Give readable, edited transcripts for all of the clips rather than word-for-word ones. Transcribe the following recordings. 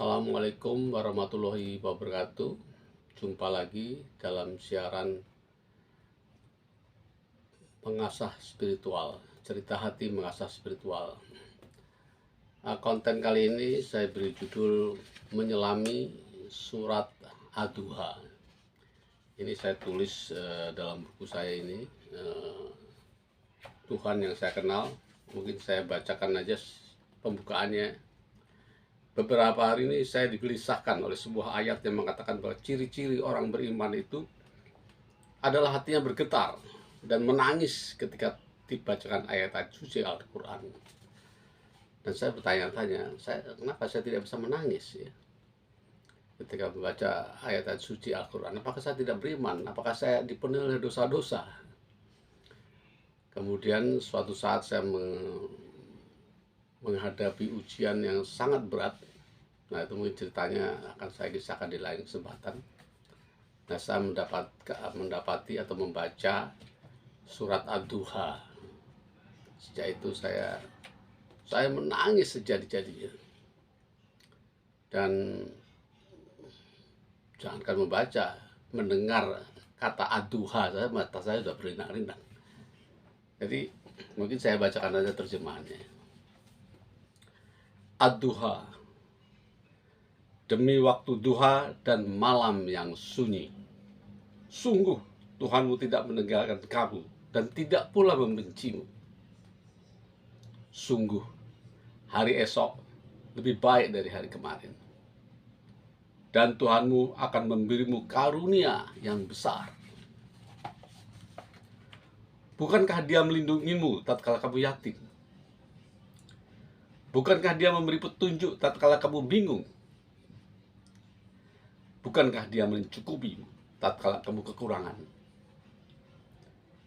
Assalamualaikum warahmatullahi wabarakatuh. Jumpa lagi dalam siaran mengasah spiritual, cerita hati mengasah spiritual. Konten kali ini saya beri judul Menyelami Surat Ad-Duha. Ini saya tulis dalam buku saya ini, Tuhan yang saya kenal. Mungkin saya bacakan aja pembukaannya. Beberapa hari ini saya digelisahkan oleh sebuah ayat yang mengatakan bahwa ciri-ciri orang beriman itu adalah hatinya bergetar dan menangis ketika dibacakan ayat-ayat suci Al-Quran. Dan saya bertanya-tanya, kenapa saya tidak bisa menangis ya ketika membaca ayat-ayat suci Al-Quran? Apakah saya tidak beriman? Apakah saya dipenuhi oleh dosa-dosa? Kemudian suatu saat saya menghadapi ujian yang sangat berat. Nah, itu mungkin ceritanya akan saya kisahkan di lain kesempatan. Nah, saya mendapati atau membaca surat Ad-Duha. Sejak itu saya menangis sejadi-jadinya. Dan jangankan membaca, mendengar kata Ad-Duha, mata saya sudah berinak-rinak. Jadi mungkin saya bacakan aja terjemahannya. Ad-Duha, demi waktu duha dan malam yang sunyi. Sungguh Tuhanmu tidak meninggalkan kamu dan tidak pula membencimu. Sungguh hari esok lebih baik dari hari kemarin. Dan Tuhanmu akan memberimu karunia yang besar. Bukankah Dia melindungimu tatkala kamu yatim? Bukankah Dia memberi petunjuk tatkala kamu bingung? Bukankah Dia mencukupimu tatkala kamu kekurangan?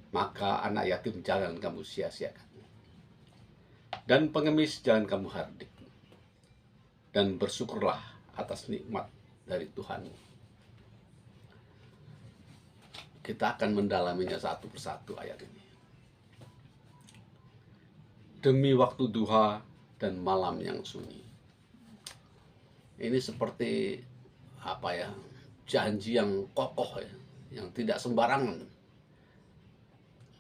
Maka anak yatim jangan kamu sia-siakan, dan pengemis jangan kamu hardik, dan bersyukurlah atas nikmat dari Tuhanmu. Kita akan mendalaminya satu persatu ayat ini. Demi waktu duha dan malam yang sunyi. Ini seperti janji yang kokoh ya, yang tidak sembarangan.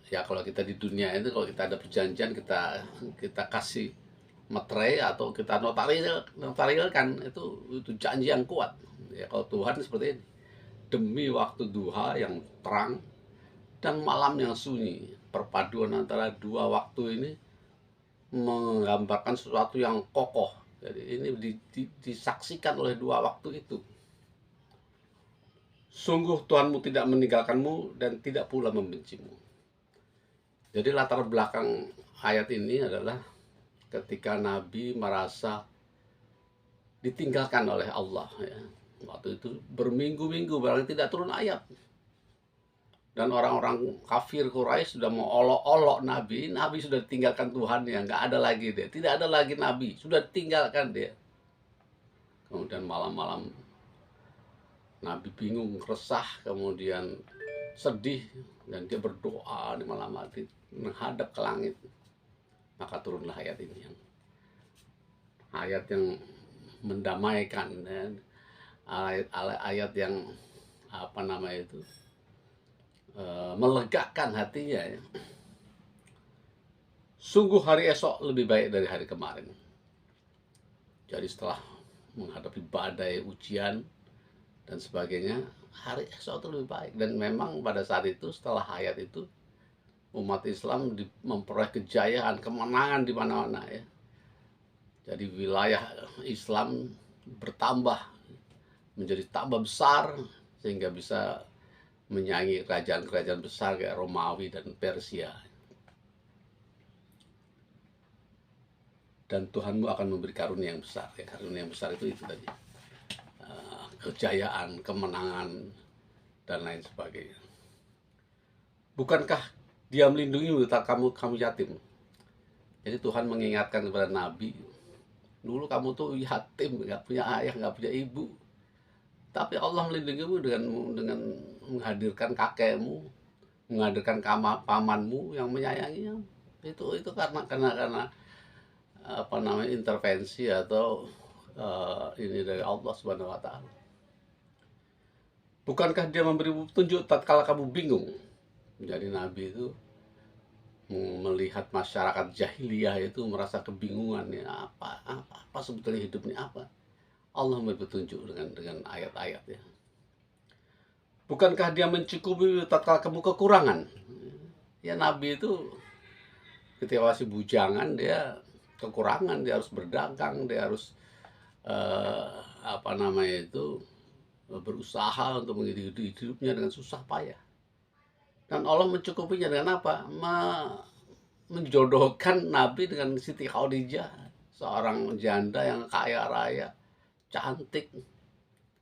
Ya kalau kita di dunia itu, kalau kita ada perjanjian, kita kasih materai atau kita notarilkan, itu janji yang kuat. Ya kalau Tuhan seperti ini, demi waktu duha yang terang dan malam yang sunyi. Perpaduan antara dua waktu ini menggambarkan sesuatu yang kokoh. Jadi ini disaksikan oleh dua waktu itu. Sungguh Tuhanmu tidak meninggalkanmu dan tidak pula membencimu. Jadi latar belakang ayat ini adalah ketika Nabi merasa ditinggalkan oleh Allah ya. Waktu itu berminggu-minggu barang tidak turun ayat. Dan orang-orang kafir Quraisy sudah mau olok-olok Nabi. Nabi sudah ditinggalkan Tuhan ya, nggak ada lagi dia. Tidak ada lagi Nabi, sudah ditinggalkan dia. Kemudian malam-malam Nabi bingung, resah, kemudian sedih, dan dia berdoa di malam hari menghadap ke langit. Maka turunlah ayat ini, ayat yang mendamaikan, dan ayat yang melegakan hatinya ya. Sungguh hari esok lebih baik dari hari kemarin. Jadi setelah menghadapi badai, ujian dan sebagainya, hari esok itu lebih baik. Dan memang pada saat itu, setelah ayat itu, umat Islam memperoleh kejayaan, kemenangan di mana-mana ya. Jadi wilayah Islam bertambah, menjadi tambah besar, sehingga bisa menyaingi kerajaan-kerajaan besar kayak Romawi dan Persia. Dan Tuhanmu akan memberi karunia yang besar. Ya, karunia yang besar itu tadi, kejayaan, kemenangan, dan lain sebagainya. Bukankah Dia melindungimu saat kamu yatim? Jadi Tuhan mengingatkan kepada Nabi, dulu kamu tuh yatim, nggak punya ayah, nggak punya ibu. Tapi Allah melindungimu dengan menghadirkan kakekmu, menghadirkan pamanmu yang menyayanginya. Itu karena intervensi atau ini dari Allah Subhanahu wa taala. Bukankah dia memberi petunjuk tatkala kamu bingung? Jadi nabi itu melihat masyarakat jahiliyah itu merasa kebingungan ya, apa sebetulnya hidup ini apa? Allah memberi petunjuk dengan ayat-ayat ya. Bukankah dia mencukupi tatkala kamu kekurangan? Ya nabi itu ketika masih bujangan dia kekurangan, dia harus berdagang, dia harus berusaha untuk menghidupi hidupnya dengan susah payah. Dan Allah mencukupinya dengan apa? Menjodohkan Nabi dengan Siti Khadijah, seorang janda yang kaya raya, cantik.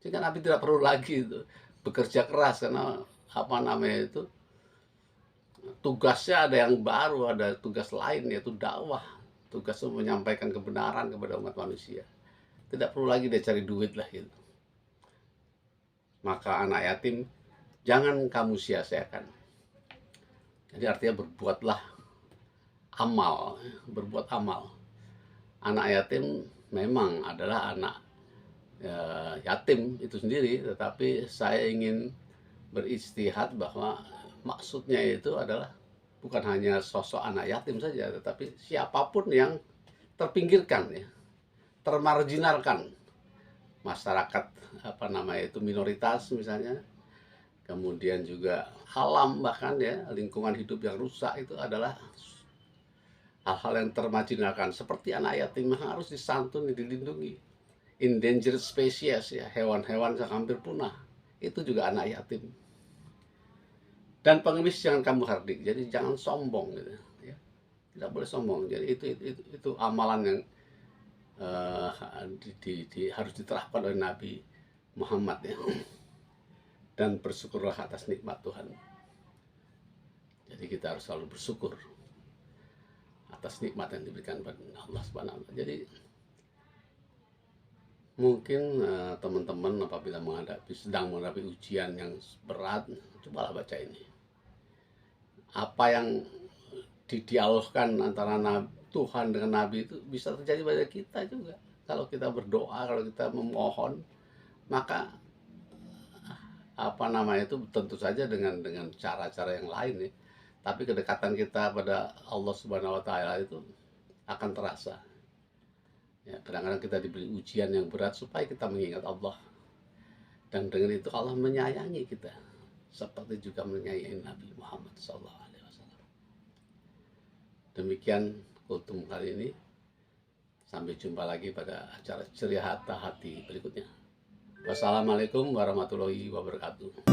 Sehingga Nabi tidak perlu lagi itu bekerja keras karena tugasnya ada yang baru, ada tugas lain yaitu dakwah. Tugas menyampaikan kebenaran kepada umat manusia. Tidak perlu lagi dia cari duit lah gitu. Maka anak yatim jangan kamu sia-siakan. Jadi artinya berbuatlah amal, berbuat amal. Anak yatim memang adalah anak yatim itu sendiri, tetapi saya ingin beristihad bahwa maksudnya itu adalah bukan hanya sosok anak yatim saja, tetapi siapapun yang terpinggirkan ya, termarginalkan, masyarakat minoritas misalnya, kemudian juga alam, bahkan ya lingkungan hidup yang rusak, itu adalah hal-hal yang termarginalkan. Seperti anak yatim harus disantuni, dilindungi. Endangered species ya, hewan-hewan yang hampir punah, itu juga anak yatim. Dan pengemis jangan kamu hardik, jadi jangan sombong gitu ya. Tidak boleh sombong. Jadi itu amalan yang harus diterapkan oleh Nabi Muhammad ya. Dan bersyukurlah atas nikmat Tuhan. Jadi kita harus selalu bersyukur atas nikmat yang diberikan pada Allah Subhanahu wa taala. Jadi mungkin teman-teman apabila sedang menghadapi ujian yang berat, cobalah baca ini. Apa yang didialogkan antara Tuhan dengan Nabi itu bisa terjadi pada kita juga. Kalau kita berdoa, kalau kita memohon, maka tentu saja dengan cara-cara yang lain ya. Tapi kedekatan kita pada Allah Subhanahu wa taala itu akan terasa. Ya, kadang-kadang kita diberi ujian yang berat supaya kita mengingat Allah. Dan dengan itu Allah menyayangi kita seperti juga menyayangi Nabi Muhammad SAW. Demikian kultum kali ini. Sampai jumpa lagi pada acara Ceria Hati berikutnya. Wassalamualaikum warahmatullahi wabarakatuh.